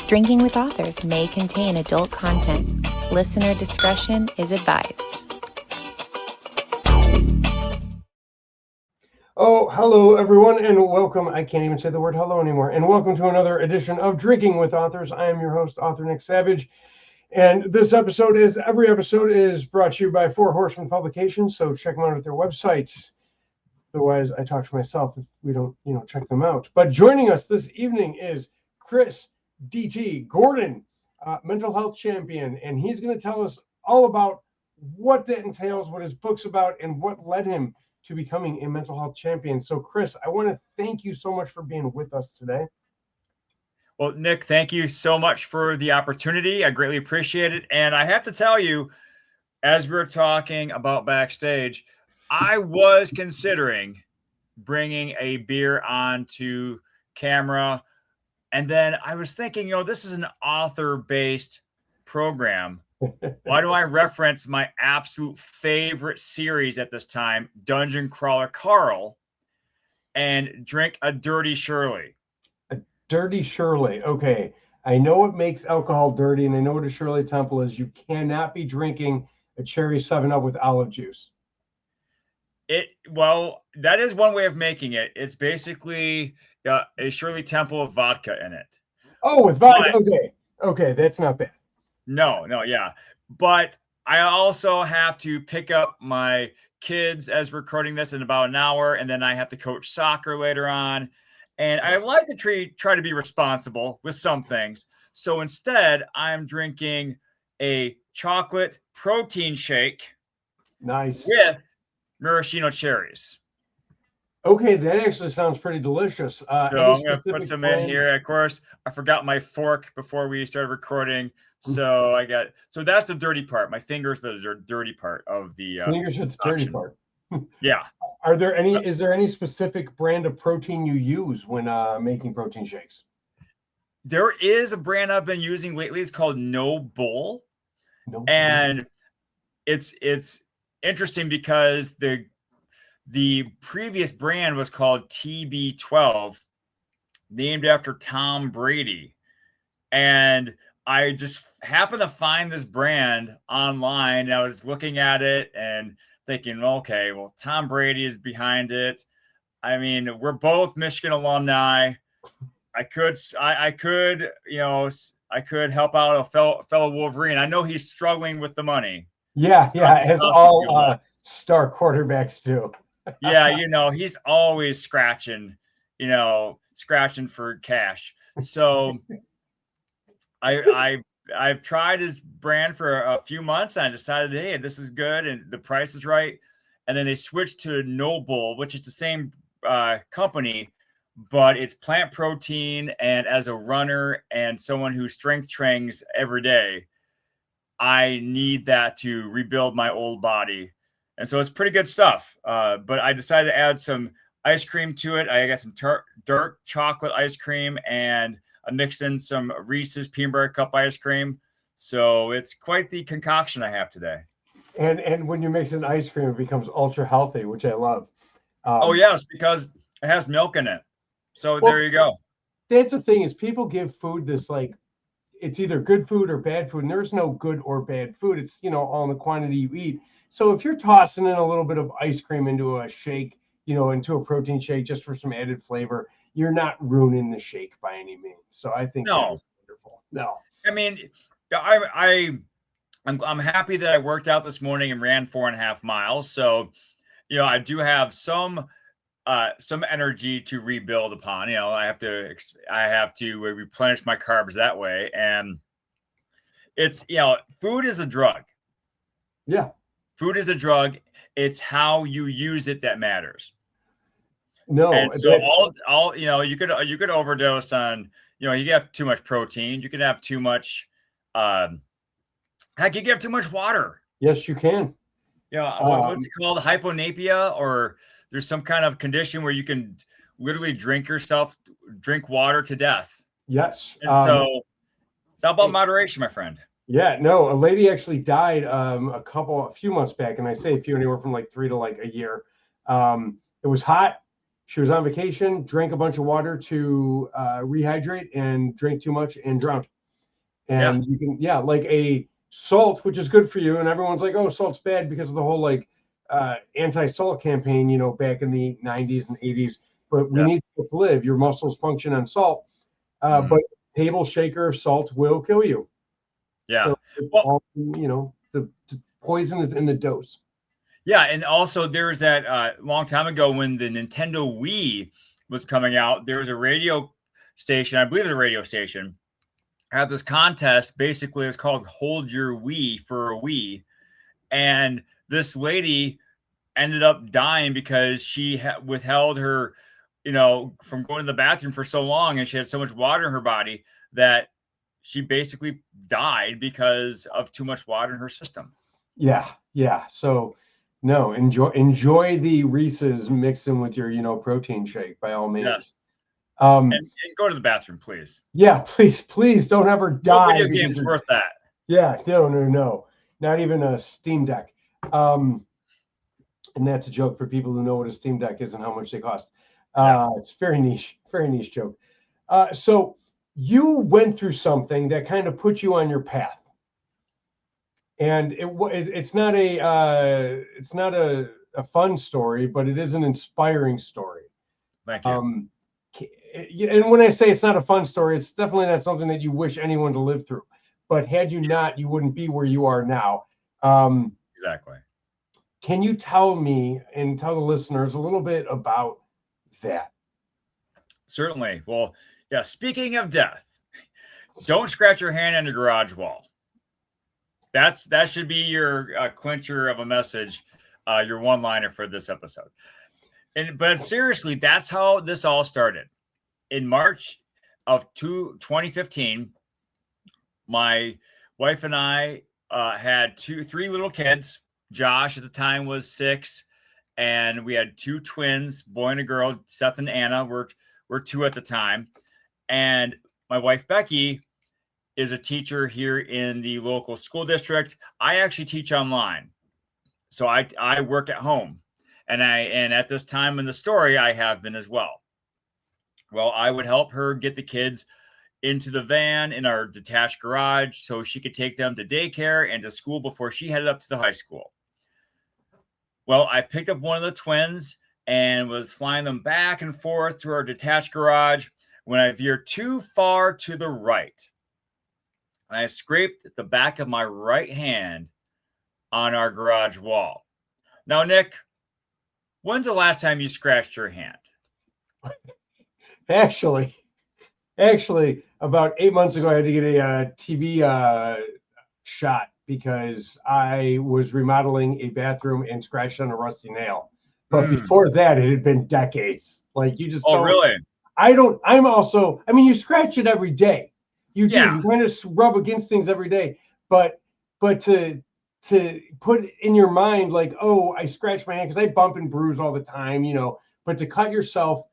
Drinking with Authors may contain adult content. Listener discretion is advised. Oh, hello, everyone, and welcome. I can't even say the word hello anymore. And welcome to another edition of Drinking with Authors. I am your host, author Nick Savage. And this episode every episode is brought to you by Four Horsemen Publications. So check them out at their websites. Otherwise, I talk to myself if we don't, check them out. But joining us this evening is Chris DT Gordon, mental health champion. And he's going to tell us all about what that entails, what his book's about, and what led him to becoming a mental health champion. So, Chris, I want to thank you so much for being with us today. Well, Nick, thank you so much for the opportunity. I greatly appreciate it. And I have to tell you, as we were talking about backstage, I was considering bringing a beer onto camera. And then I was thinking, this is an author-based program. Why do I reference my absolute favorite series at this time, Dungeon Crawler Carl, and drink a Dirty Shirley? A Dirty Shirley. Okay. I know what makes alcohol dirty, and I know what a Shirley Temple is. You cannot be drinking a cherry 7-Up with olive juice. Well, that is one way of making it. It's basically a Shirley Temple of vodka in it. Oh, with vodka. Okay. That's not bad. No, yeah. But I also have to pick up my kids as we're recording this in about an hour, and then I have to coach soccer later on. And I like to try to be responsible with some things. So instead, I'm drinking a chocolate protein shake. Nice. With maraschino cherries. Okay, that actually sounds pretty delicious. So I'm going to put some in here. Of course, I forgot my fork before we started recording. So that's the dirty part. My fingers are the dirty part of the fingers are the dirty part. Yeah. Is there any specific brand of protein you use when making protein shakes? There is a brand I've been using lately. It's called No Bull. And it's interesting because the previous brand was called TB12, named after Tom Brady. And I just happened to find this brand online. And I was looking at it and thinking, okay, well, Tom Brady is behind it. I mean, we're both Michigan alumni. I could help out a fellow Wolverine. I know he's struggling with the money. Yeah, as all star quarterbacks do. Yeah, he's always scratching for cash. So I've tried his brand for a few months, and I decided, hey, this is good and the price is right. And then they switched to Noble, which is the same company, but it's plant protein. And as a runner and someone who strength trains every day, I need that to rebuild my old body. And so it's pretty good stuff. But I decided to add some ice cream to it. I got some dark chocolate ice cream, and I mixed in some Reese's peanut butter cup ice cream. So it's quite the concoction I have today. And when you mix in ice cream, it becomes ultra healthy, which I love. Yes, because it has milk in it. So there you go. That's the thing, is people give food this it's either good food or bad food, and there's no good or bad food. It's, all in the quantity you eat. So if you're tossing in a little bit of ice cream into a shake, into a protein shake just for some added flavor, you're not ruining the shake by any means. So I think that's wonderful. No. I mean, I'm happy that I worked out this morning and ran 4.5 miles. So, I do have some energy to rebuild upon. I have to replenish my carbs that way. And it's, food is a drug. Yeah. Food is a drug. It's how you use it that matters. No. And so all you could overdose on, you can have too much protein. You can have too much, you can have too much water. Yes, you can. What's it called? Hyponapia, or there's some kind of condition where you can literally drink water to death. Yes. And so it's all about moderation, my friend. Yeah, no, a lady actually died a few months back, and I say a few, anywhere from 3 to a year. It was hot. She was on vacation, drank a bunch of water to rehydrate, and drank too much and drowned. And you can, like a salt, which is good for you. And everyone's like, oh, salt's bad because of the whole like anti-salt campaign, back in the 90s and 80s. But we need to live. Your muscles function on salt. But table shaker of salt will kill you. Yeah. So, the poison is in the dose. Yeah. And also there's that long time ago when the Nintendo Wii was coming out, there was a radio station, I believe it was a radio station, had this contest. Basically, it's called Hold Your Wii for a Wii. And this lady ended up dying because she withheld her, from going to the bathroom for so long, and she had so much water in her body that she basically died because of too much water in her system. Yeah. So no, enjoy the Reese's, mix them with your, protein shake by all means. Yes. And go to the bathroom, please. Yeah, please don't ever die. No video game's worth that. Yeah, no. Not even a Steam Deck. And that's a joke for people who know what a Steam Deck is and how much they cost. It's very niche joke. So you went through something that kind of put you on your path. And it's not a fun story, but it is an inspiring story. Thank you. And when I say it's not a fun story, it's definitely not something that you wish anyone to live through. But had you not, you wouldn't be where you are now. Exactly. Can you tell me and tell the listeners a little bit about that? Certainly. Well, yeah, speaking of death, don't scratch your hand on your garage wall. That should be your clincher of a message, your one-liner for this episode. But seriously, that's how this all started. In March of 2015, my wife and I had three little kids. Josh at the time was 6, and we had 2 twins, boy and a girl. Seth and Anna were 2 at the time. And my wife, Becky, is a teacher here in the local school district. I actually teach online. So I work at home. And at this time in the story, I have been as well. Well, I would help her get the kids into the van in our detached garage so she could take them to daycare and to school before she headed up to the high school. Well, I picked up one of the twins and was flying them back and forth to our detached garage when I veered too far to the right. And I scraped the back of my right hand on our garage wall. Now, Nick, when's the last time you scratched your hand? Actually, about 8 months ago, I had to get a TV shot because I was remodeling a bathroom and scratched on a rusty nail. But before that, it had been decades. Like you just really? You scratch it every day. You do. Yeah. You kind of rub against things every day. But to put in your mind like, oh, I scratched my hand because I bump and bruise all the time, but to cut yourself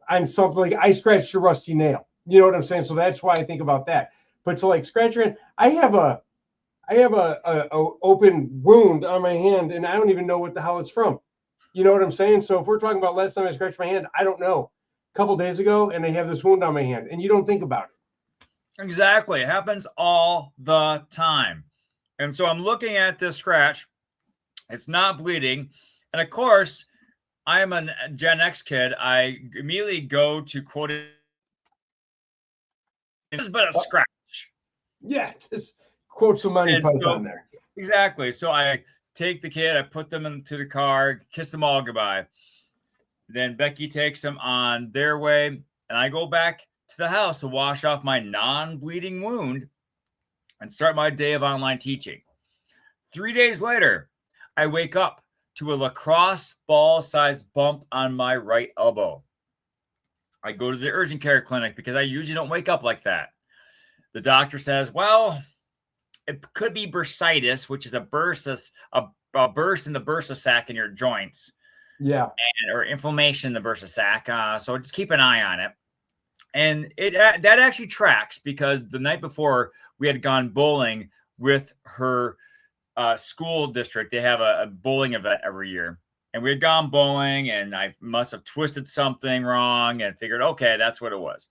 on something like I scratched a rusty nail, you know what I'm saying? So that's why I think about that. But to like scratch your hand, I have a open wound on my hand and I don't even know what the hell it's from. You know what I'm saying? So if we're talking about last time I scratched my hand, I don't know. A couple days ago, and I have this wound on my hand, and you don't think about it. Exactly. It happens all the time. And so I'm looking at this scratch. It's not bleeding. And of course, I am a Gen X kid. I immediately go to quote it. It's but a scratch. Yeah, just quote some Monty Python there. Exactly. So I take the kid, I put them into the car, kiss them all goodbye. Then Becky takes them on their way, and I go back to the house to wash off my non-bleeding wound and start my day of online teaching. 3 days later, I wake up to a lacrosse ball-sized bump on my right elbow. I go to the urgent care clinic because I usually don't wake up like that. The doctor says, well, it could be bursitis, which is a burst in the bursa sac in your joints. Yeah. Or inflammation in the bursa sac. So just keep an eye on it. And that actually tracks because the night before we had gone bowling with her school district. They have a bowling event every year. And we had gone bowling and I must have twisted something wrong and figured, okay, that's what it was.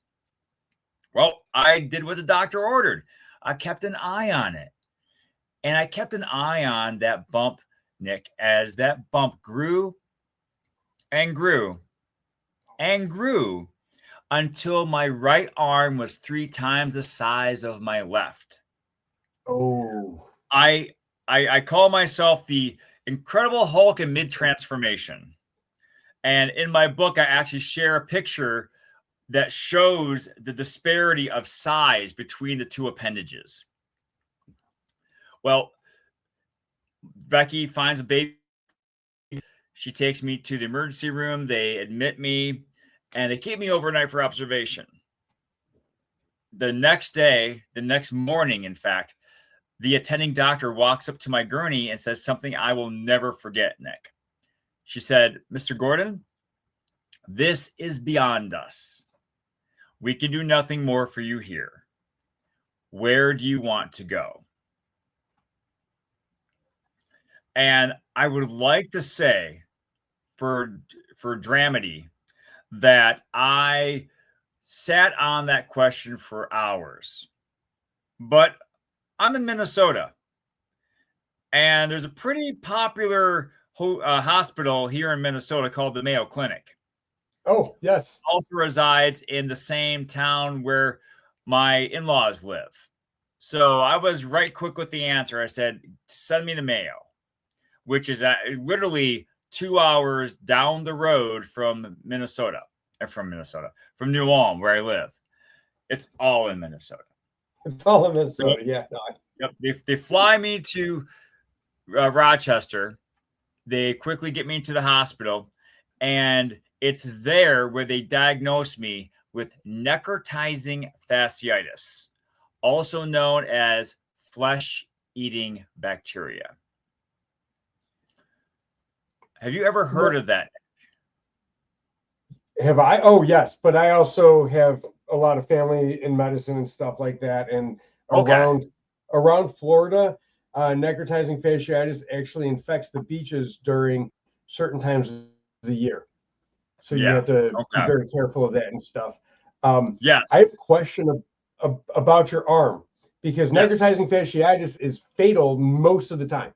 Well, I did what the doctor ordered. I kept an eye on it. And I kept an eye on that bump, Nick, as that bump grew and grew and grew until my right arm was 3 times the size of my left. Oh. I call myself the Incredible Hulk in mid-transformation. And in my book, I actually share a picture that shows the disparity of size between the two appendages. Well, Becky finds a baby. She takes me to the emergency room. They admit me, and they keep me overnight for observation. The next day, the next morning, in fact, the attending doctor walks up to my gurney and says something I will never forget, Nick. She said, "Mr. Gordon, this is beyond us. We can do nothing more for you here. Where do you want to go?" And I would like to say for dramedy that I sat on that question for hours. But I'm in Minnesota, and there's a pretty popular hospital here in Minnesota called the Mayo Clinic. Oh, yes. Also resides in the same town where my in-laws live. So I was right quick with the answer. I said, send me to Mayo, which is literally 2 hours down the road from Minnesota, from New Ulm, where I live. It's all in Minnesota. It's all in Minnesota. So, yeah. No, yep. They fly me to Rochester. They quickly get me into the hospital, and it's there where they diagnose me with necrotizing fasciitis, also known as flesh-eating bacteria. Have you ever heard of that? Have I? Oh, yes. But I also have a lot of family in medicine and stuff like that. And around Florida, necrotizing fasciitis actually infects the beaches during certain times of the year. So you have to be very careful of that and stuff. Yes. I have a question about your arm, because necrotizing fasciitis is fatal most of the time.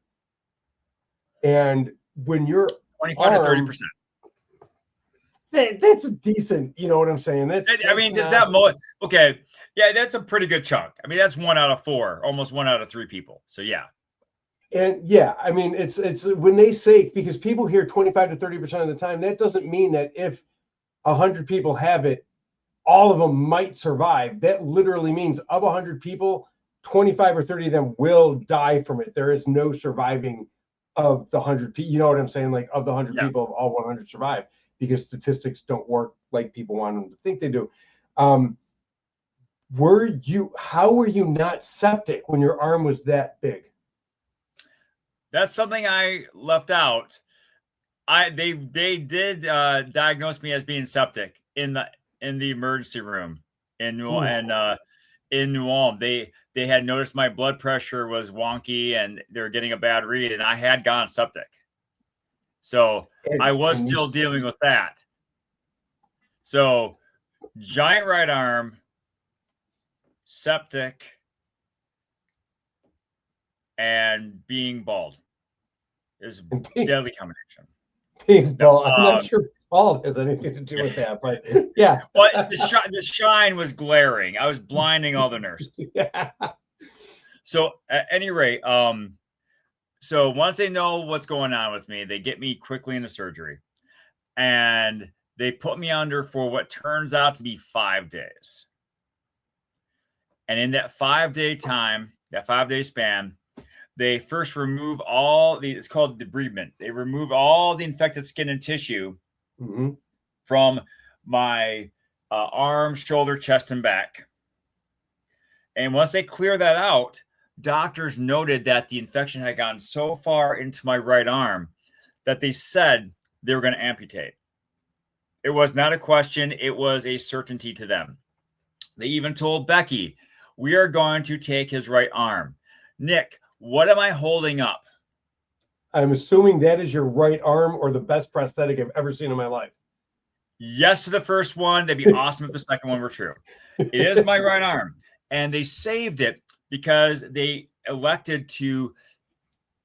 And when you're 25 to 30%. That's a decent, you know what I'm saying? That's I mean, does that okay? Yeah, that's a pretty good chunk. I mean, that's 1 out of 4, almost 1 out of 3 people. So yeah. And yeah, I mean, it's when they say, because people hear 25 to 30% of the time, that doesn't mean that if 100 people have it, all of them might survive. That literally means of 100 people, 25 or 30 of them will die from it. There is no surviving of the 100 people. You know what I'm saying? Like, of the 100 people, all 100 survive, because statistics don't work like people want them to think they do. How were you not septic when your arm was that big? That's something I left out. They did diagnose me as being septic in the emergency room in New Ulm. They had noticed my blood pressure was wonky and they were getting a bad read, and I had gone septic. So I was still dealing with that. So giant right arm, septic, and being bald is a deadly combination. Being bald, I'm not sure bald has anything to do with that, but yeah. Well, the shine was glaring. I was blinding all the nurses. Yeah. So at any rate, so once they know what's going on with me, they get me quickly into surgery, and they put me under for what turns out to be 5 days. And in that 5-day time, that 5-day span, they first remove it's called debridement. They remove all the infected skin and tissue from my arm, shoulder, chest, and back. And once they clear that out, doctors noted that the infection had gotten so far into my right arm that they said they were going to amputate. It was not a question. It was a certainty to them. They even told Becky, we are going to take his right arm. Nick, what am I holding up? I'm assuming that is your right arm, or the best prosthetic I've ever seen in my life. Yes to the first one. That'd be awesome if the second one were true. It is my right arm. And they saved it because they elected to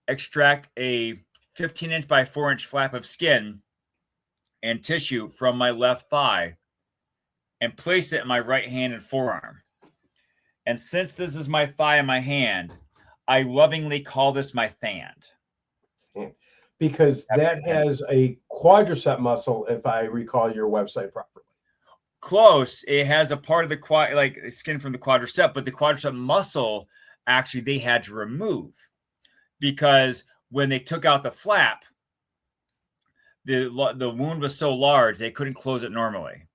extract a 15-inch by 4-inch flap of skin and tissue from my left thigh and place it in my right hand and forearm. And since this is my thigh and my hand, I lovingly call this my thand. Because that has a quadricep muscle, if I recall your website properly. Close. It has a part of the quad, like skin from the quadricep, but the quadricep muscle, actually, they had to remove because when they took out the flap, the wound was so large they couldn't close it normally.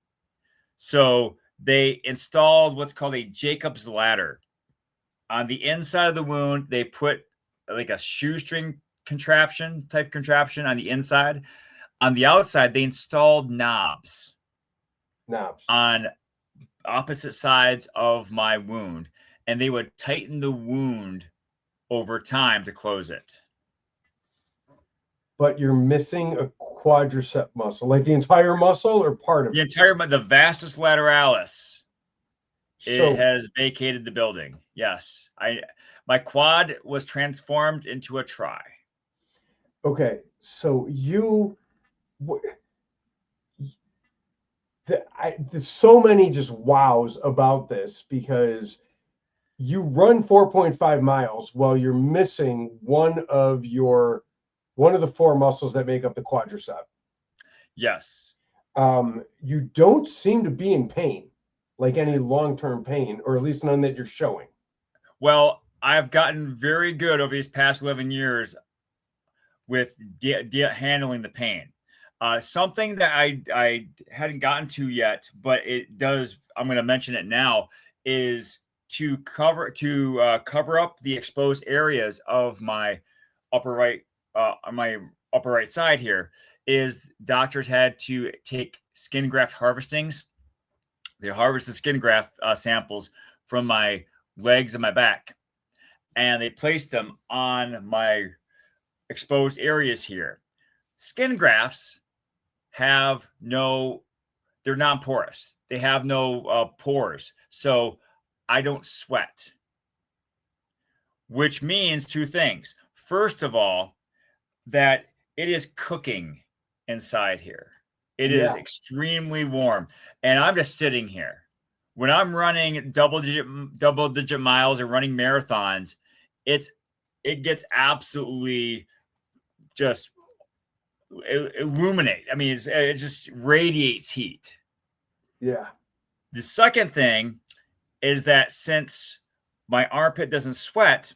So they installed what's called a Jacob's ladder. On the inside of the wound, they put like a shoestring type contraption on the inside. On the outside, they installed knobs on opposite sides of my wound, and they would tighten the wound over time to close it. But you're missing a quadricep muscle, like the entire muscle or part of it? The vastus lateralis. It has vacated the building. Yes. My quad was transformed into a tri. Okay. So there's so many just wows about this because you run 4.5 miles while you're missing one of the four muscles that make up the quadricep. Yes. You don't seem to be in pain, like any long-term pain, or at least none that you're showing. Well, I've gotten very good over these past 11 years with handling the pain. Something that I hadn't gotten to yet, but I'm going to mention it now, is to cover up the exposed areas of my upper right side here. Is doctors had to take skin graft harvestings. They harvest the skin graft samples from my legs and my back, and they placed them on my exposed areas here. Skin grafts they're non-porous. They have no pores. So I don't sweat, which means two things. First of all, that it is cooking inside here. It is extremely warm. And I'm just sitting here. When I'm running double digit miles or running marathons, it gets absolutely just illuminate. I mean, it just radiates heat. Yeah. The second thing is that since my armpit doesn't sweat,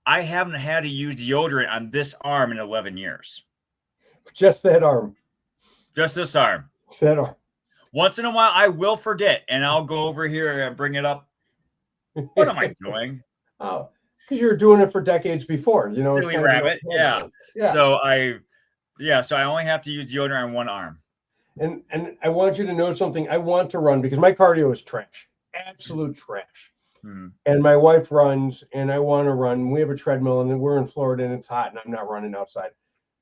I haven't had to use deodorant on this arm in 11 years. Just that arm. Just this arm. Just that arm. Once in a while, I will forget, and I'll go over here and bring it up. What am I doing? Oh, because you were doing it for decades before. Silly rabbit. Yeah. So I only have to use deodorant on one arm. And I want you to know something. I want to run because my cardio is trash, absolute trash. And my wife runs, and I want to run. We have a treadmill, and we're in Florida, and it's hot, and I'm not running outside.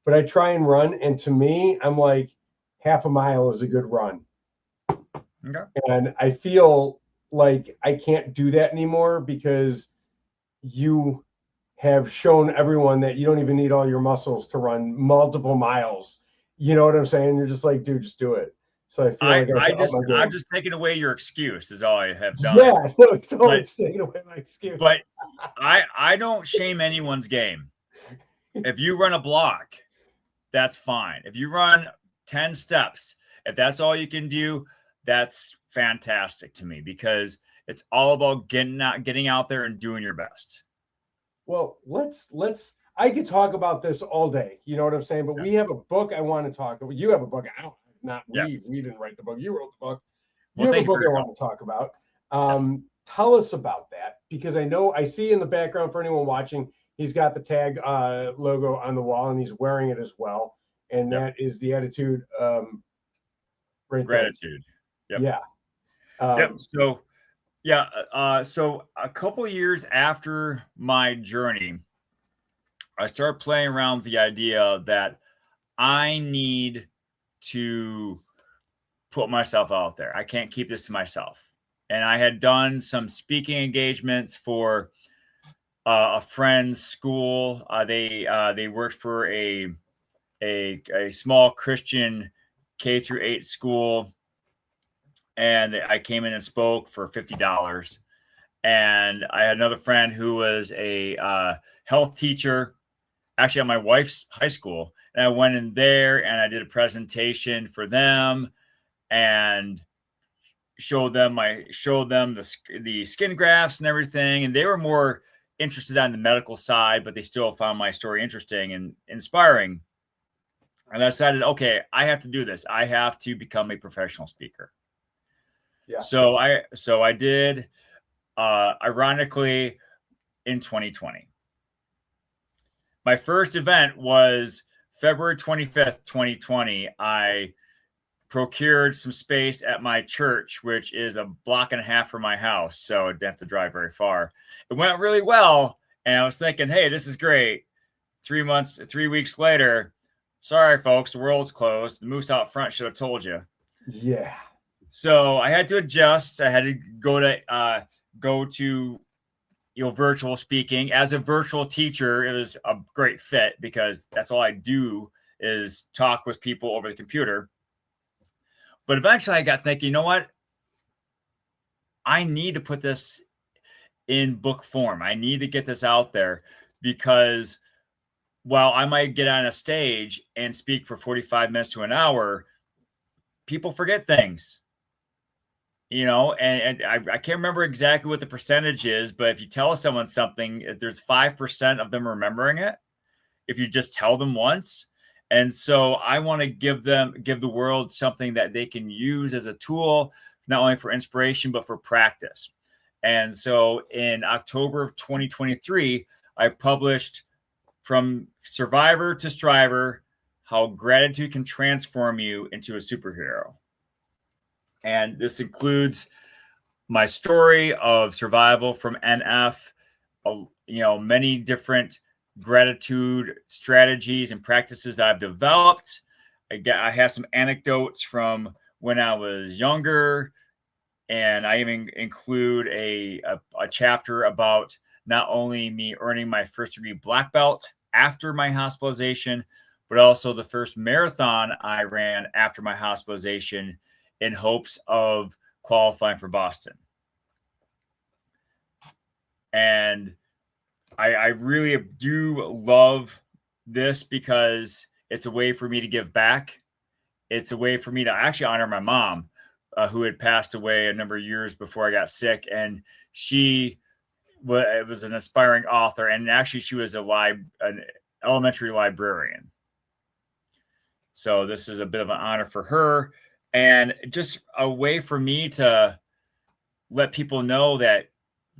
But I try and run, and to me, I'm like, half a mile is a good run. Okay. And I feel like I can't do that anymore because you have shown everyone that you don't even need all your muscles to run multiple miles. You know what I'm saying? You're just like, dude, just do it. So I feel I'm just taking away your excuse is all I have done. Yeah, no, totally taking away my excuse. But I don't shame anyone's game. If you run a block, that's fine. If you run 10 steps, if that's all you can do, that's fantastic to me because it's all about getting out there and doing your best. Well, I could talk about this all day. You know what I'm saying? But we have a book I want to talk about. You have a book. We didn't write the book. You wrote the book. You have a book I want to talk about. Tell us about that because I see in the background for anyone watching, he's got the tag logo on the wall and he's wearing it as well. And that is the attitude. Gratitude. Yep. Yeah. So a couple of years after my journey, I started playing around with the idea that I need to put myself out there. I can't keep this to myself. And I had done some speaking engagements for a friend's school. They worked for a small Christian K-8 school, and I came in and spoke for $50. And I had another friend who was a health teacher, actually at my wife's high school, and I went in there and I did a presentation for them and showed them the skin grafts and everything, and they were more interested on the medical side, but they still found my story interesting and inspiring. And I decided, okay, I have to do this. I have to become a professional speaker. Yeah. So I did, ironically, in 2020. My first event was February 25th, 2020. I procured some space at my church, which is a block and a half from my house, so I didn't have to drive very far. It went really well, and I was thinking, hey, this is great. 3 weeks later, sorry, folks, the world's closed. The moose out front should have told you. Yeah. So I had to adjust. I had to go to virtual speaking. As a virtual teacher, it was a great fit because that's all I do is talk with people over the computer. But eventually I got thinking, you know what? I need to put this in book form. I need to get this out there because while I might get on a stage and speak for 45 minutes to an hour, people forget things. And I can't remember exactly what the percentage is, but if you tell someone something, there's 5% of them remembering it if you just tell them once. And so I want to give the world something that they can use as a tool, not only for inspiration, but for practice. And so in October of 2023, I published From Survivor to Striver, How Gratitude Can Transform You into a Superhero. And this includes my story of survival from NF, many different gratitude strategies and practices I've developed. I have some anecdotes from when I was younger, and I even include a chapter about not only me earning my first degree black belt after my hospitalization, but also the first marathon I ran after my hospitalization in hopes of qualifying for Boston. And I really do love this because it's a way for me to give back. It's a way for me to actually honor my mom, who had passed away a number of years before I got sick. And she was an aspiring author. And actually, she was an elementary librarian. So this is a bit of an honor for her. And just a way for me to let people know that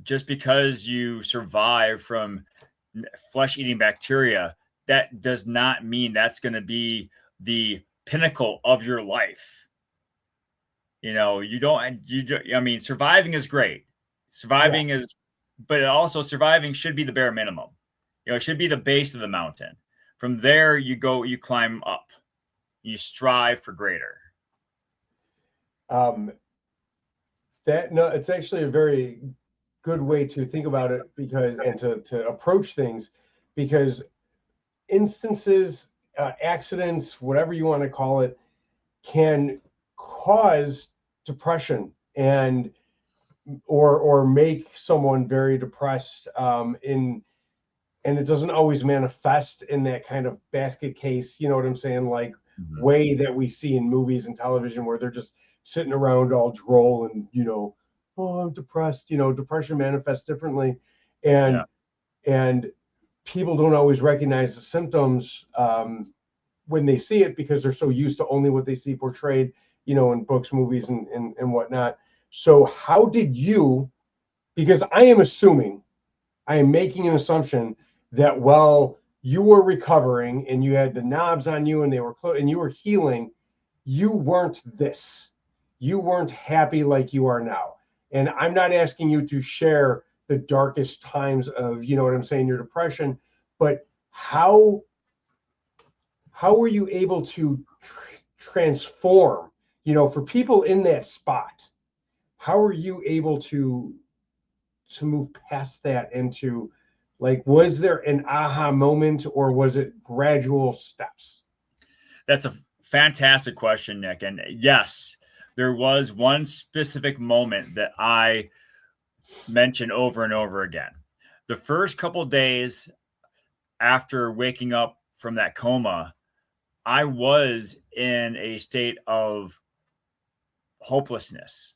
just because you survive from flesh-eating bacteria, that does not mean that's going to be the pinnacle of your life. Surviving is great. But also surviving should be the bare minimum. It should be the base of the mountain. From there, you climb up. You strive for greater. It's actually a very good way to think about it to approach things, because instances, accidents, whatever you want to call it, can cause depression or make someone very depressed. And it doesn't always manifest in that kind of basket case, you know what I'm saying? Like way that we see in movies and television where they're just sitting around all droll and, oh, I'm depressed. Depression manifests differently. And people don't always recognize the symptoms when they see it, because they're so used to only what they see portrayed, in books, movies, and whatnot. So how did you, because I am making an assumption that while you were recovering and you had the knobs on you and they were and you were healing, you weren't this. You weren't happy like you are now. And I'm not asking you to share the darkest times of, what I'm saying, your depression, but how were you able to transform, for people in that spot, how are you able to move past that into, like, was there an aha moment, or was it gradual steps? That's a fantastic question, Nick. And yes, there was one specific moment that I mention over and over again. The first couple days after waking up from that coma, I was in a state of hopelessness.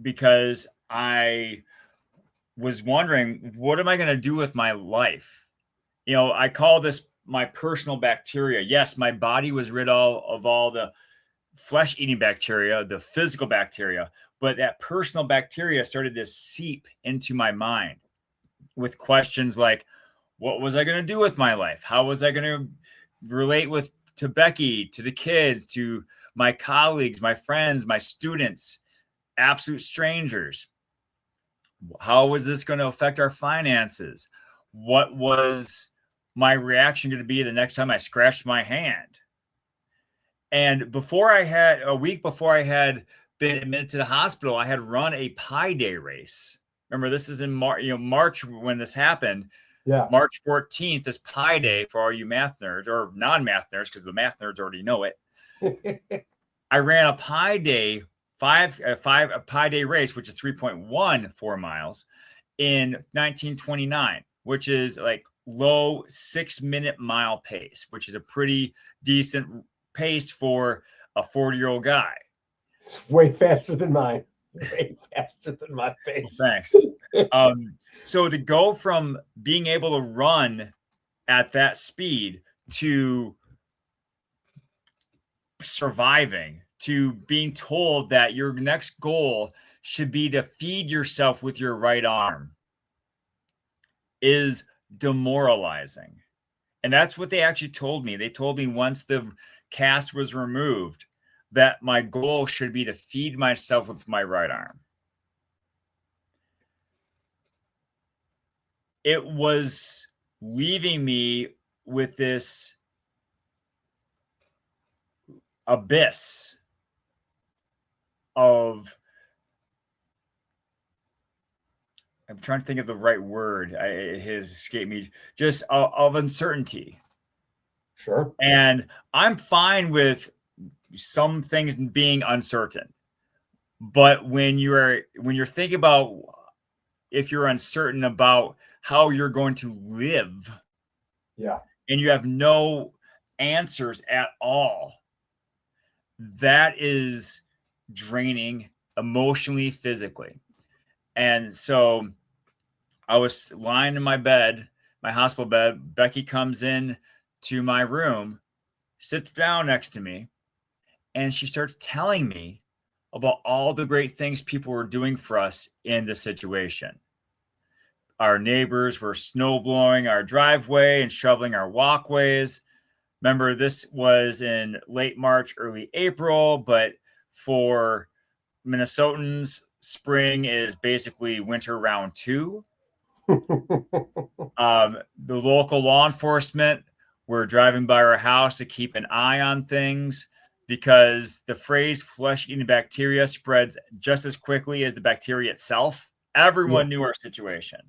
Because I was wondering, what am I going to do with my life? I call this my personal bacteria. Yes, my body was rid of all the flesh-eating bacteria, the physical bacteria, but that personal bacteria started to seep into my mind with questions like, what was I going to do with my life? How was I going to relate to Becky, to the kids, to my colleagues, my friends, my students, absolute strangers? How was this going to affect our finances? What was my reaction going to be the next time I scratched my hand? And a week before I had been admitted to the hospital, I had run a Pi Day race. Remember, this is in March when this happened. Yeah. March 14th is Pi Day for all you math nerds or non-math nerds, because the math nerds already know it. I ran a Pi Day a Pi Day race, which is 3.14 miles in 1929, which is like low 6-minute mile pace, which is a pretty decent pace for a 40-year-old guy. It's way faster than mine. Way faster than my pace. Well, thanks. So to go from being able to run at that speed to surviving, to being told that your next goal should be to feed yourself with your right arm, is demoralizing. And that's what they actually told me. They told me once the cast was removed that my goal should be to feed myself with my right arm. It was leaving me with this abyss of, I'm trying to think of the right word. It has escaped me. Just of uncertainty. Sure. And I'm fine with some things being uncertain. But when you're thinking about, if you're uncertain about how you're going to live, yeah, and you have no answers at all, that is draining emotionally, physically. And so I was lying in my bed, my hospital bed. Becky comes in to my room, sits down next to me, and she starts telling me about all the great things people were doing for us in this situation. Our neighbors were snow blowing our driveway and shoveling our walkways. Remember, this was in late March, early April, but for Minnesotans, spring is basically winter round 2. The local law enforcement were driving by our house to keep an eye on things, because the phrase flesh-eating bacteria spreads just as quickly as the bacteria itself. Everyone knew our situation.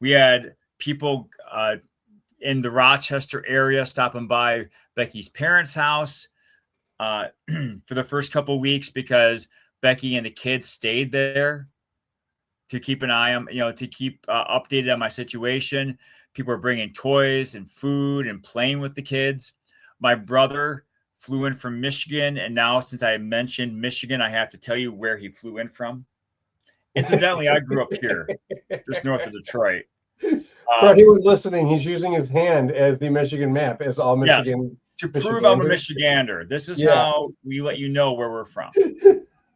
We had people in the Rochester area stopping by Becky's parents' house for the first couple of weeks, because Becky and the kids stayed there to keep an eye on, to keep updated on my situation. People were bringing toys and food and playing with the kids. My brother flew in from Michigan, and now, since I mentioned Michigan, I have to tell you where he flew in from. Incidentally, I grew up here, just north of Detroit. For anyone listening, he's using his hand as the Michigan map, as all Michigan. Yes, to prove I'm a Michigander. This is how we let you know where we're from.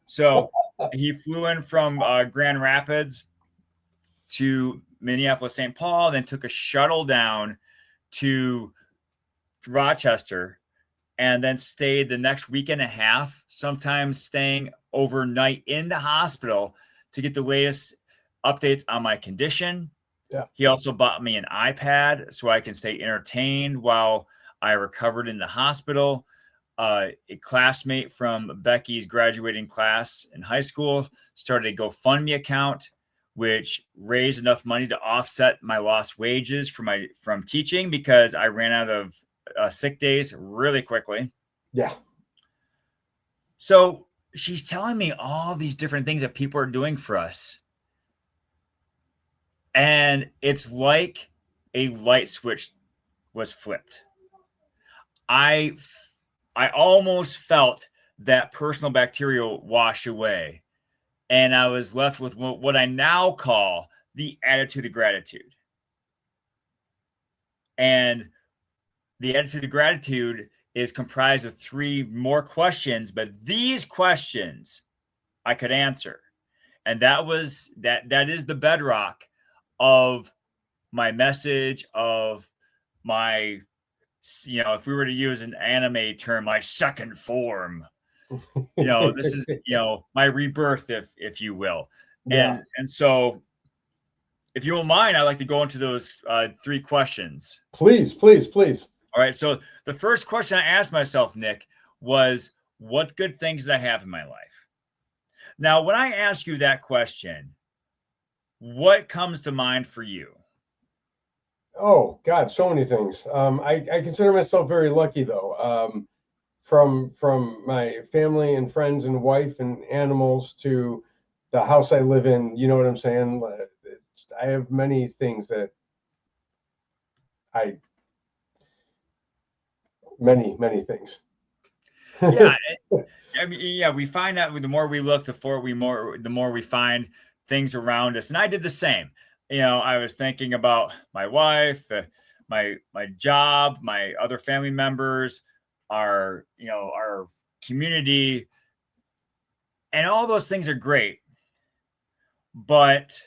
So he flew in from Grand Rapids to Minneapolis, St. Paul, then took a shuttle down to Rochester, and then stayed the next week and a half, sometimes staying overnight in the hospital to get the latest updates on my condition. Yeah. He also bought me an iPad so I can stay entertained while I recovered in the hospital. A classmate from Becky's graduating class in high school started a GoFundMe account, which raised enough money to offset my lost wages from teaching because I ran out of sick days really quickly. Yeah. So she's telling me all these different things that people are doing for us. And it's like a light switch was flipped. I almost felt that personal bacterial wash away. And I was left with what I now call the attitude of gratitude. And the attitude of gratitude is comprised of 3 more questions, but these questions I could answer. And that is the bedrock of my message, of my, if we were to use an anime term, my second form. This is, my rebirth, if you will. Yeah. And so if you don't mind, I'd like to go into those 3 questions. Please. All right. So the first question I asked myself, Nick, was what good things did I have in my life? Now, when I ask you that question, what comes to mind for you? Oh God, so many things. I consider myself very lucky though. From my family and friends and wife and animals to the house I live in, you know what I'm saying? I have many things that many things. Yeah. I mean, we find that the more we look, the more we find things around us. And I did the same. I was thinking about my wife, my job, my other family members, our community, and all those things are great. But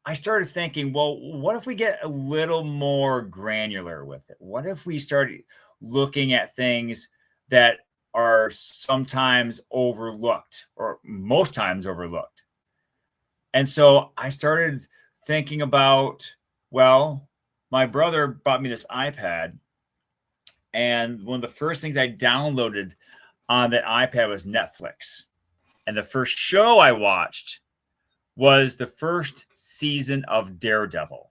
I started thinking, well, what if we get a little more granular with it? What if we started looking at things that are sometimes overlooked, or most times overlooked? And so I started thinking about, well, my brother bought me this iPad, and one of the first things I downloaded on that iPad was Netflix. And the first show I watched was the first season of Daredevil.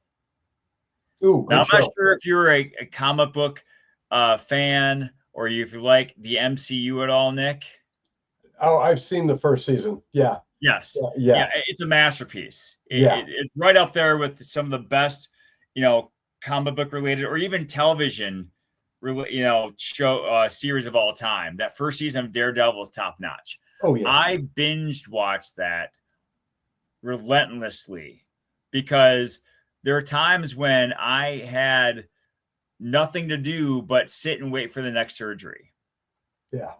Ooh, now, I'm show. not sure if you're a comic book fan, or if you like the MCU at all, Nick. Oh, I've seen the first season. Yeah. Yes. Yeah. It's a masterpiece. Yeah. It's right up there with some of the best, comic book related or even television, show series of all time. That first season of Daredevil is top notch. Oh yeah. I binged watched that relentlessly because there are times when I had nothing to do but sit and wait for the next surgery. Yeah.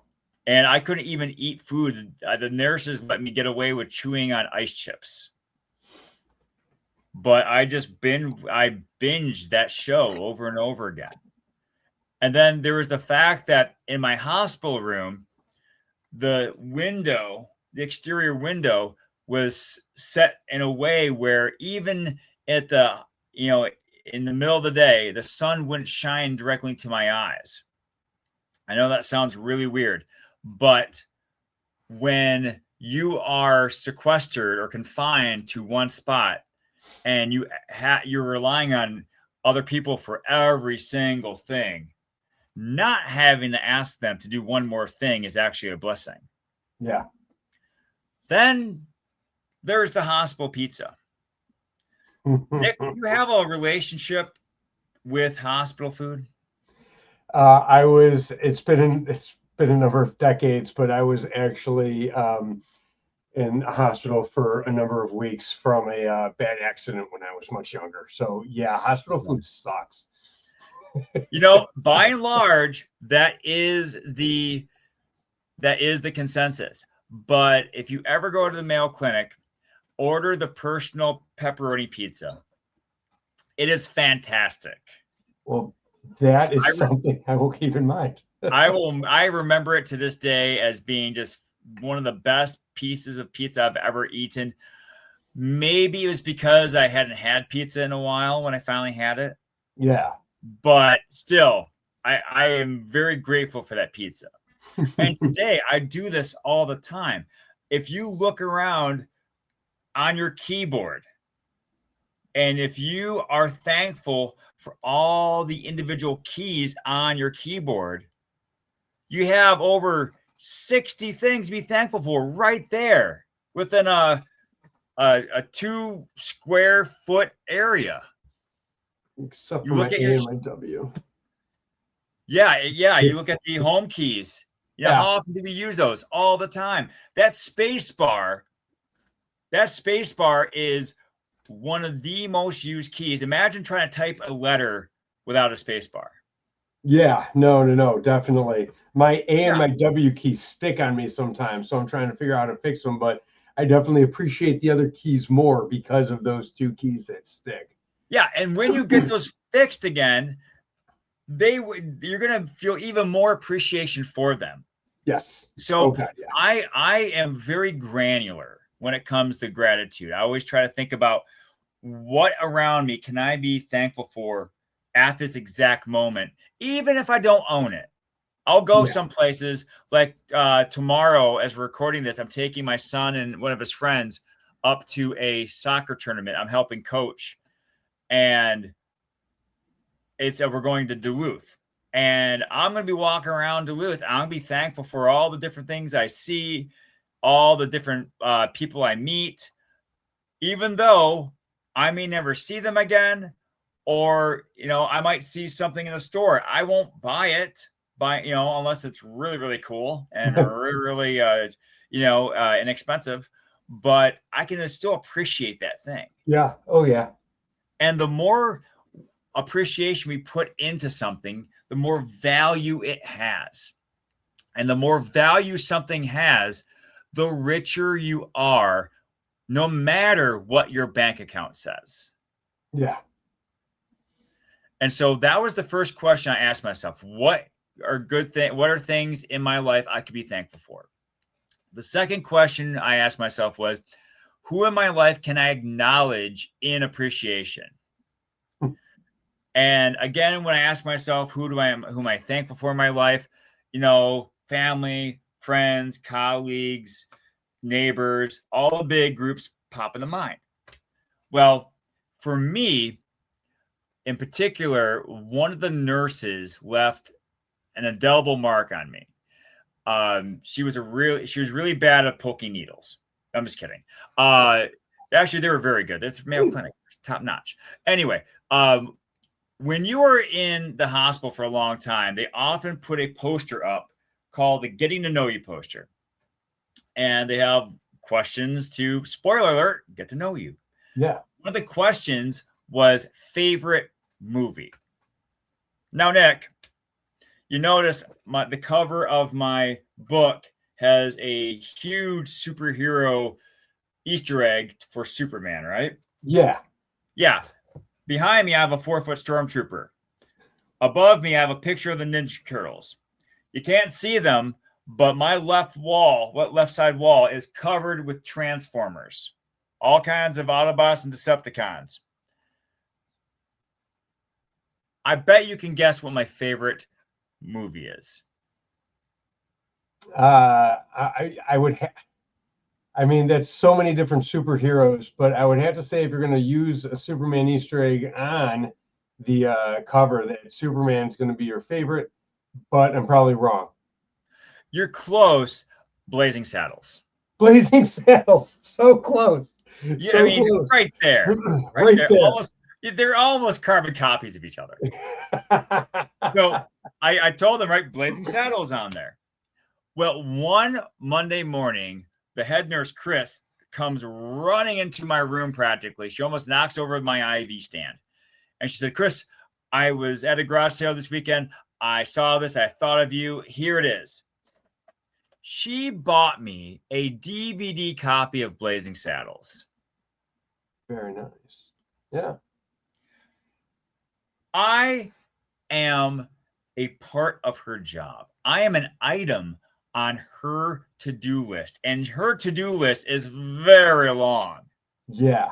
And I couldn't even eat food. The nurses let me get away with chewing on ice chips. But I binged that show over and over again. And then there was the fact that in my hospital room, the exterior window was set in a way where even at in the middle of the day, the sun wouldn't shine directly into my eyes. I know that sounds really weird, but when you are sequestered or confined to one spot and you're relying on other people for every single thing, not having to ask them to do one more thing is actually a blessing. Yeah. Then there's the hospital pizza. Nick, do you have a relationship with hospital food? It's been a number of decades, but I was actually in a hospital for a number of weeks from a bad accident when I was much younger. So yeah, hospital food sucks. By and large, that is the consensus. But if you ever go to the Mayo Clinic, order the personal pepperoni pizza. It is fantastic. Well, that is something I will keep in mind. I remember it to this day as being just one of the best pieces of pizza I've ever eaten. Maybe it was because I hadn't had pizza in a while when I finally had it. Yeah. But still, I am very grateful for that pizza. And today I do this all the time. If you look around on your keyboard, and if you are thankful for all the individual keys on your keyboard, you have over 60 things to be thankful for right there within a 2 square foot area. Except You for my look at A your and my W. Yeah, you look at the home keys. You know, Yeah. how often do we use those? All the time. That space bar is one of the most used keys. Imagine trying to type a letter without a space bar. Yeah, no, definitely. My A and Yeah. my W keys stick on me sometimes, so I'm trying to figure out how to fix them, but I definitely appreciate the other keys more because of those 2 keys that stick. Yeah, and when you get those fixed again, you're gonna feel even more appreciation for them. Yes. So Okay, yeah. I am very granular when it comes to gratitude. I always try to think about what around me can I be thankful for at this exact moment, even if I don't own it. I'll go some places like tomorrow, as we're recording this, I'm taking my son and one of his friends up to a soccer tournament. I'm helping coach, and we're going to Duluth, and I'm going to be walking around Duluth. I'm going to be thankful for all the different things I see, all the different people I meet, even though I may never see them again, or I might see something in the store. I won't buy it unless it's really, really cool and really, really inexpensive. But I can still appreciate that thing. Yeah. Oh, yeah. And the more appreciation we put into something, the more value it has. And the more value something has, the richer you are, no matter what your bank account says. Yeah. And so that was the first question I asked myself. What are things in my life I could be thankful for? The second question I asked myself was, who in my life can I acknowledge in appreciation? And again, when I ask myself, who am I thankful for in my life? Family, friends, colleagues, neighbors, all the big groups pop into mind. Well, for me, in particular, one of the nurses left an indelible mark on me. She was really bad at poking needles. I'm just kidding. Actually, they were very good. It's Mayo Clinic, top notch. Anyway, when you are in the hospital for a long time, they often put a poster up called the Getting to Know You poster. And they have questions to, spoiler alert, get to know you. Yeah. One of the questions was favorite movie. Now, Nick, you notice the cover of my book has a huge superhero Easter egg for Superman, right? Yeah. Yeah. Behind me, I have a 4-foot stormtrooper. Above me, I have a picture of the Ninja Turtles. You can't see them, but my left side wall is covered with Transformers. All kinds of Autobots and Decepticons. I bet you can guess what my favorite movie is. I would I mean, that's so many different superheroes, but I would have to say if you're going to use a Superman Easter egg on the cover, that Superman's going to be your favorite, but I'm probably wrong. You're close. Blazing Saddles. Blazing Saddles. So close. Yeah, so I mean, close. right there. Right there. They're almost carbon copies of each other. So I told them, right, Blazing Saddles on there. Well, one Monday morning, the head nurse, Chris, comes running into my room practically. She almost knocks over my IV stand. And she said, Chris, I was at a garage sale this weekend. I saw this. I thought of you. Here it is. She bought me a DVD copy of Blazing Saddles. Very nice. Yeah. I am a part of her job. I am an item on her to-do list, and her to-do list is very long. Yeah.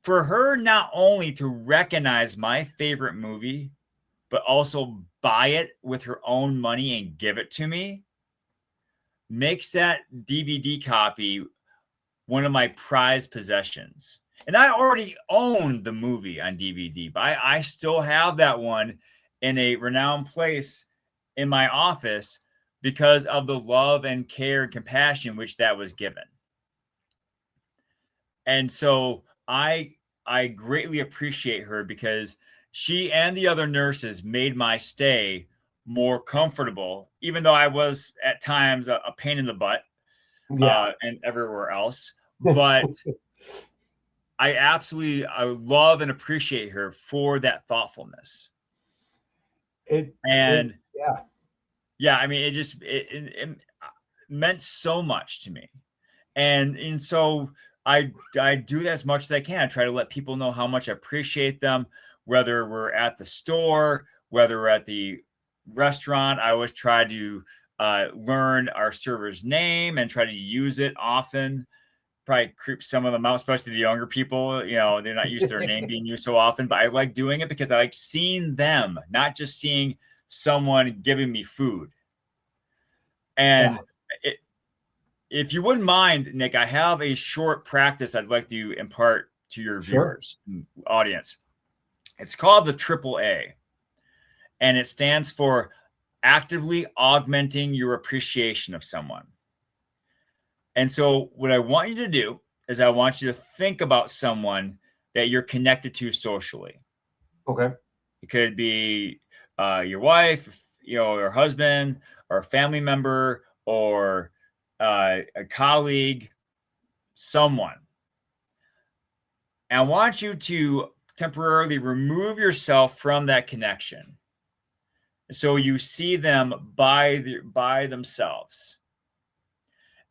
For her not only to recognize my favorite movie, but also buy it with her own money and give it to me, makes that DVD copy one of my prized possessions. And I already own the movie on DVD, but I still have that one in a renowned place in my office because of the love and care and compassion which that was given. And so I greatly appreciate her because she and the other nurses made my stay more comfortable, even though I was at times a pain in the butt and everywhere else. But I love and appreciate her for that thoughtfulness. Yeah. I mean, it meant so much to me. And so I do that as much as I can. I try to let people know how much I appreciate them, whether we're at the store, whether we're at the restaurant. I always try to learn our server's name and try to use it often. Probably creeps some of them out, especially the younger people. You know, they're not used to their name being used so often, but I like doing it because I like seeing them, not just seeing someone giving me food. And if you wouldn't mind, Nick, I have a short practice I'd like to impart to your viewers and audience. It's called the AAA, and it stands for actively augmenting your appreciation of someone. And so what I want you to do is I want you to think about someone that you're connected to socially. Okay. It could be your wife, your husband, or a family member, or a colleague, someone. And I want you to temporarily remove yourself from that connection. So you see them by themselves.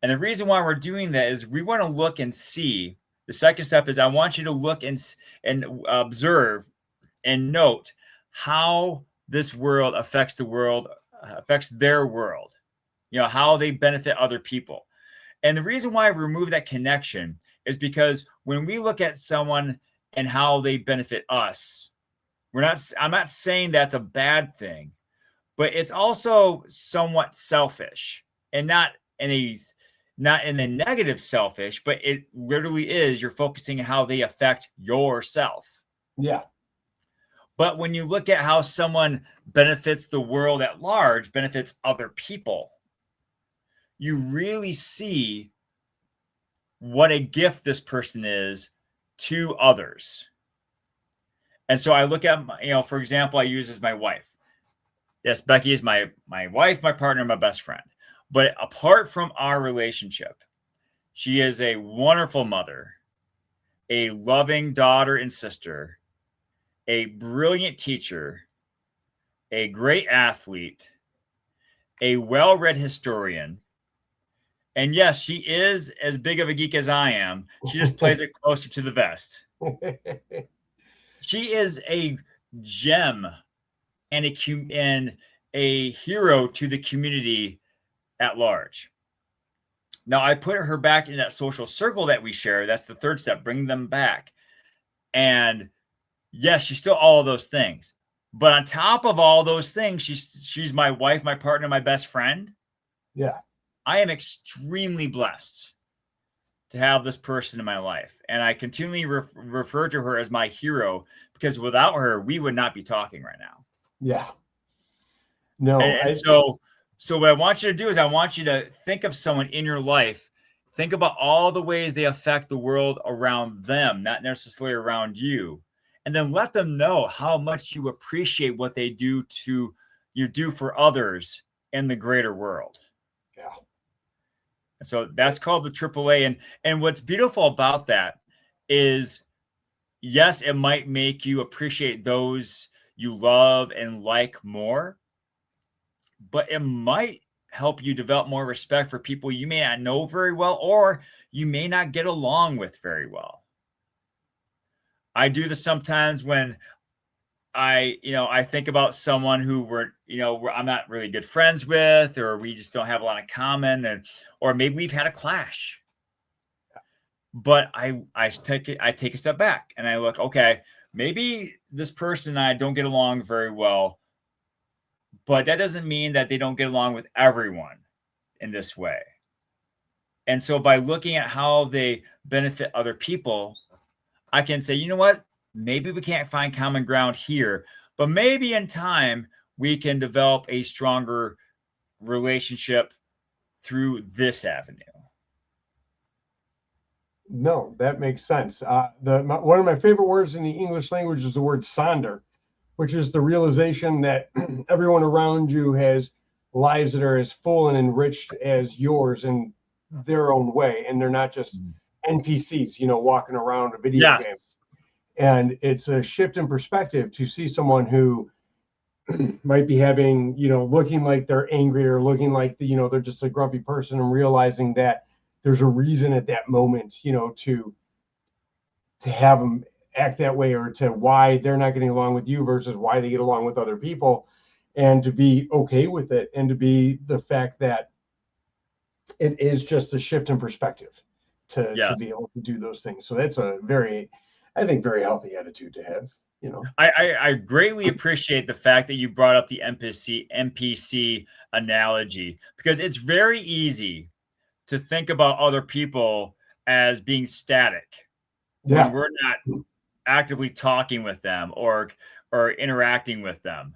And the reason why we're doing that is we want to look and see. The second step is I want you to look and observe and note how this world affects their world, how they benefit other people. And the reason why I remove that connection is because when we look at someone and how they benefit us, I'm not saying that's a bad thing, but it's also somewhat selfish, and not in a negative selfish, but it literally is, you're focusing on how they affect yourself. Yeah. But when you look at how someone benefits the world at large, benefits other people, you really see what a gift this person is to others. And so I look at, for example, I use as my wife. Yes, Becky is my wife, my partner, my best friend. But apart from our relationship, she is a wonderful mother, a loving daughter and sister, a brilliant teacher, a great athlete, a well-read historian. And yes, she is as big of a geek as I am. She just plays it closer to the vest. She is a gem and a hero to the community at large. Now, I put her back in that social circle that we share. That's the third step, bring them back. And yes, she's still all of those things. But on top of all those things, she's my wife, my partner, my best friend. Yeah. I am extremely blessed to have this person in my life. And I continually refer to her as my hero because without her, we would not be talking right now. Yeah. No. So what I want you to do is I want you to think of someone in your life. Think about all the ways they affect the world around them, not necessarily around you. And then let them know how much you appreciate what they do for others in the greater world. Yeah. And so that's called the AAA. And what's beautiful about that is, yes, it might make you appreciate those you love and like more, but it might help you develop more respect for people you may not know very well, or you may not get along with very well. I do this sometimes when I think about someone who I'm not really good friends with, or we just don't have a lot in common, or maybe we've had a clash. But I take a step back and I look, okay, maybe this person and I don't get along very well, but that doesn't mean that they don't get along with everyone in this way. And so by looking at how they benefit other people, I can say, you know what? Maybe we can't find common ground here, but maybe in time we can develop a stronger relationship through this avenue. No, that makes sense. One of my favorite words in the English language is the word sonder, which is the realization that everyone around you has lives that are as full and enriched as yours in their own way, and they're not just NPCs, walking around a video game. And it's a shift in perspective to see someone who might be having, looking like they're angry or looking like they're just a grumpy person, and realizing that there's a reason at that moment, to have them act that way, or to why they're not getting along with you versus why they get along with other people, and to be okay with it, and to be the fact that it is just a shift in perspective to be able to do those things. So that's a very healthy attitude to have. I greatly appreciate the fact that you brought up the NPC analogy, because it's very easy to think about other people as being static when we're not actively talking with them or interacting with them.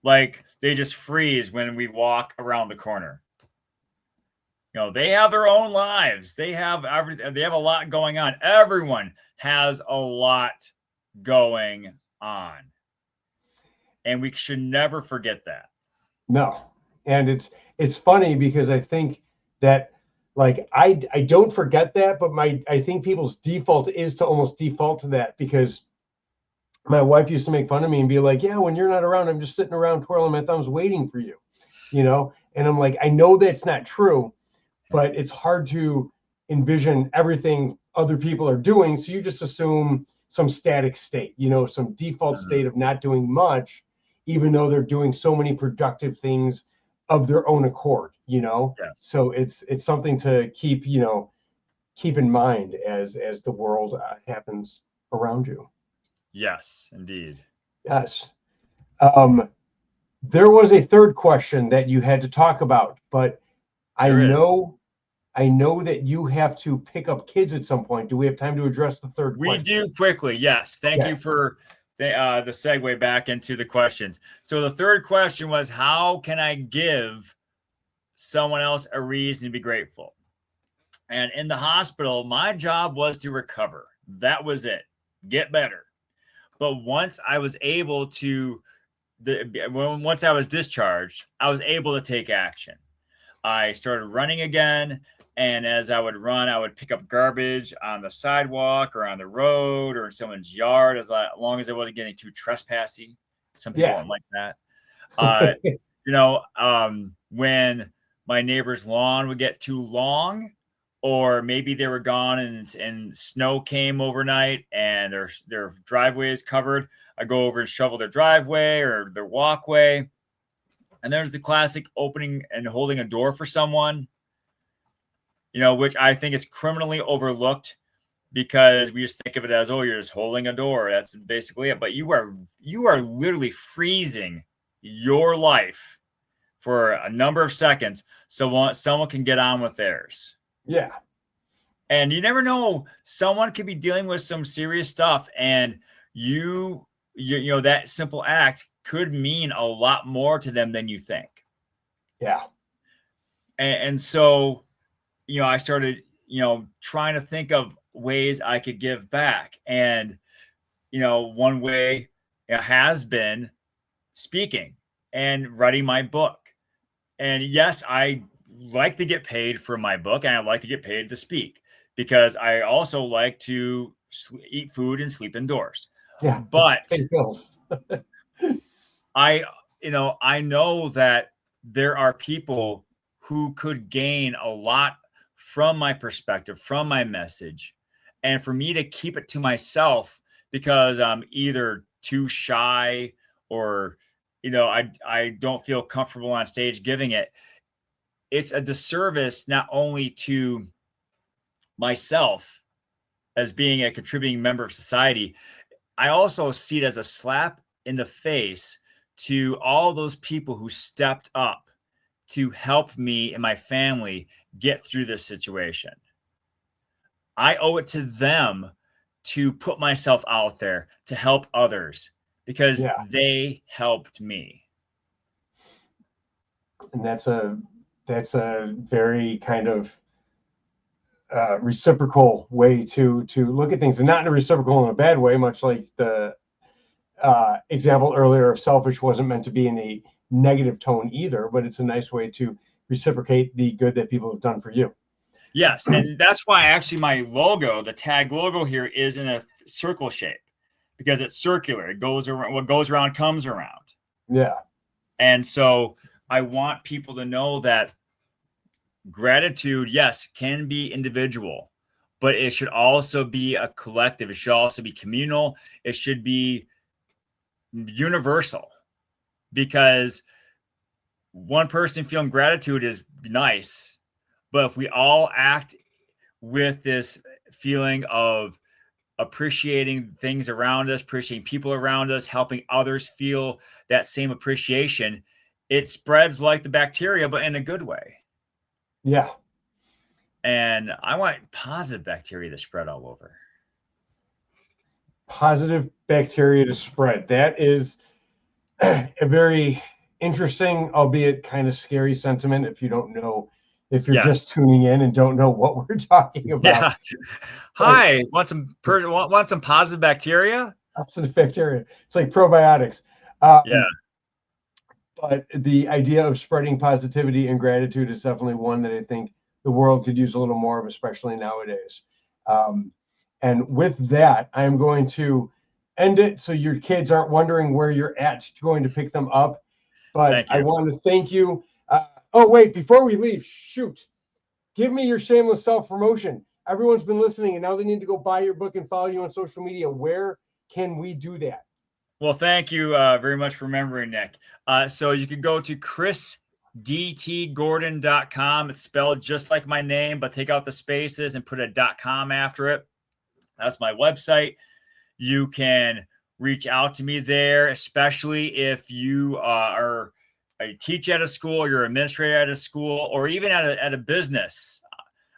Like they just freeze when we walk around the corner. They have their own lives. They have everything. They have a lot going on. Everyone has a lot going on, and we should never forget that. No, and it's funny because I think that, like, I don't forget that, but I think people's default is to almost default to that, because my wife used to make fun of me and be like, yeah, when you're not around, I'm just sitting around twirling my thumbs waiting for you, and I'm like, I know that's not true, but it's hard to envision everything other people are doing. So you just assume some static state, some default state of not doing much, even though they're doing so many productive things of their own accord, Yes. So it's something to keep in mind as the world happens around you. Yes, indeed. Yes. There was a third question that you had to talk about, but I know that you have to pick up kids at some point. Do we have time to address the third question? We do quickly. Yes. Thank you for the segue back into the questions. So the third question was, how can I give someone else a reason to be grateful? And in the hospital, my job was to recover. That was it. Get better. But once I was able to, once I was discharged, I was able to take action. I started running again. And as I would run, I would pick up garbage on the sidewalk or on the road or in someone's yard, as long as I wasn't getting too trespassy. Some people don't like that. When my neighbor's lawn would get too long, or maybe they were gone and snow came overnight and their driveway is covered, I go over and shovel their driveway or their walkway. And there's the classic opening and holding a door for someone, which I think is criminally overlooked, because we just think of it as, oh, you're just holding a door. That's basically it. But you are literally freezing your life for a number of seconds so someone can get on with theirs. Yeah. And you never know, someone could be dealing with some serious stuff, and that simple act could mean a lot more to them than you think. Yeah. And so, I started, trying to think of ways I could give back. And, one way has been speaking and writing my book. And yes, I like to get paid for my book, and I like to get paid to speak, because I also like to eat food and sleep indoors. Yeah. But I know that there are people who could gain a lot from my perspective, from my message. And for me to keep it to myself because I'm either too shy or, I don't feel comfortable on stage giving it, it's a disservice not only to myself as being a contributing member of society, I also see it as a slap in the face to all those people who stepped up to help me and my family get through this situation. I owe it to them to put myself out there to help others because they helped me. And that's a very kind of reciprocal way to look at things, and not in a reciprocal in a bad way, much like the example earlier of selfish wasn't meant to be in a negative tone either, but it's a nice way to reciprocate the good that people have done for you. Yes, and that's why actually my logo, the tag logo here, is in a circle shape because it's circular. It goes around. What goes around comes around. Yeah. And so I want people to know that gratitude, yes, can be individual, but it should also be a collective. It should also be communal. It should be universal, because one person feeling gratitude is nice, but if we all act with this feeling of appreciating things around us, appreciating people around us, helping others feel that same appreciation, it spreads like the bacteria, but in a good way. Yeah. And I want positive bacteria to spread all over. Positive bacteria to spread. That is a very interesting, albeit kind of scary sentiment if you don't know, if you're just tuning in and don't know what we're talking about. Yeah. Hi, want some positive bacteria? Positive bacteria. It's like probiotics. Yeah. But the idea of spreading positivity and gratitude is definitely one that I think the world could use a little more of, especially nowadays. And with that, I'm going to end it so your kids aren't wondering where you're at going to pick them up. But I want to thank you. Oh, wait, before we leave, shoot. Give me your shameless self-promotion. Everyone's been listening, and now they need to go buy your book and follow you on social media. Where can we do that? Well, thank you very much for remembering, Nick. So you can go to chrisdtgordon.com. It's spelled just like my name, but take out the spaces and put a .com after it. That's my website. You can reach out to me there, especially if you are a teacher at a school, you're an administrator at a school, or even at a business.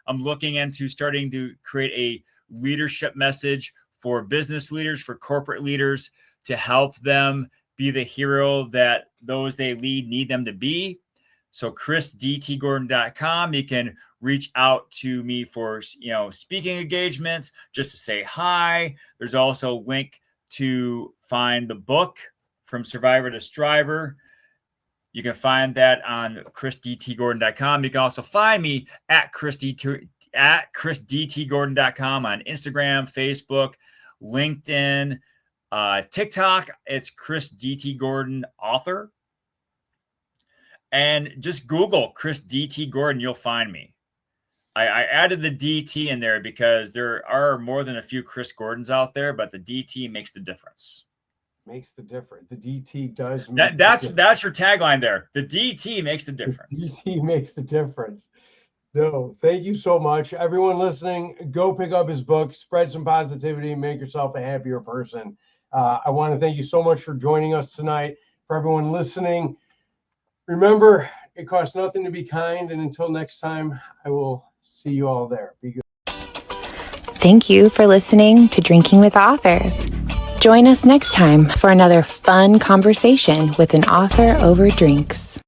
I'm looking into starting to create a leadership message for business leaders, for corporate leaders, to help them be the hero that those they lead need them to be. So chrisdtgordon.com. You can reach out to me for, speaking engagements, just to say hi. There's also a link to find the book, From Survivor to Striver. You can find that on chrisdtgordon.com. You can also find me at chrisdtgordon.com on Instagram, Facebook, LinkedIn, TikTok. It's Chris DT Gordon author. And just Google Chris DT Gordon, you'll find me. I added the DT in there because there are more than a few Chris Gordons out there, but the DT makes the difference. Makes the difference. The DT does. That's your tagline there. The DT makes the difference. The DT makes the difference. No, thank you so much. Everyone listening, go pick up his book, spread some positivity, make yourself a happier person. I want to thank you so much for joining us tonight. For everyone listening, remember, it costs nothing to be kind. And until next time, I will see you all there. Be good. Thank you for listening to Drinking with Authors. Join us next time for another fun conversation with an author over drinks.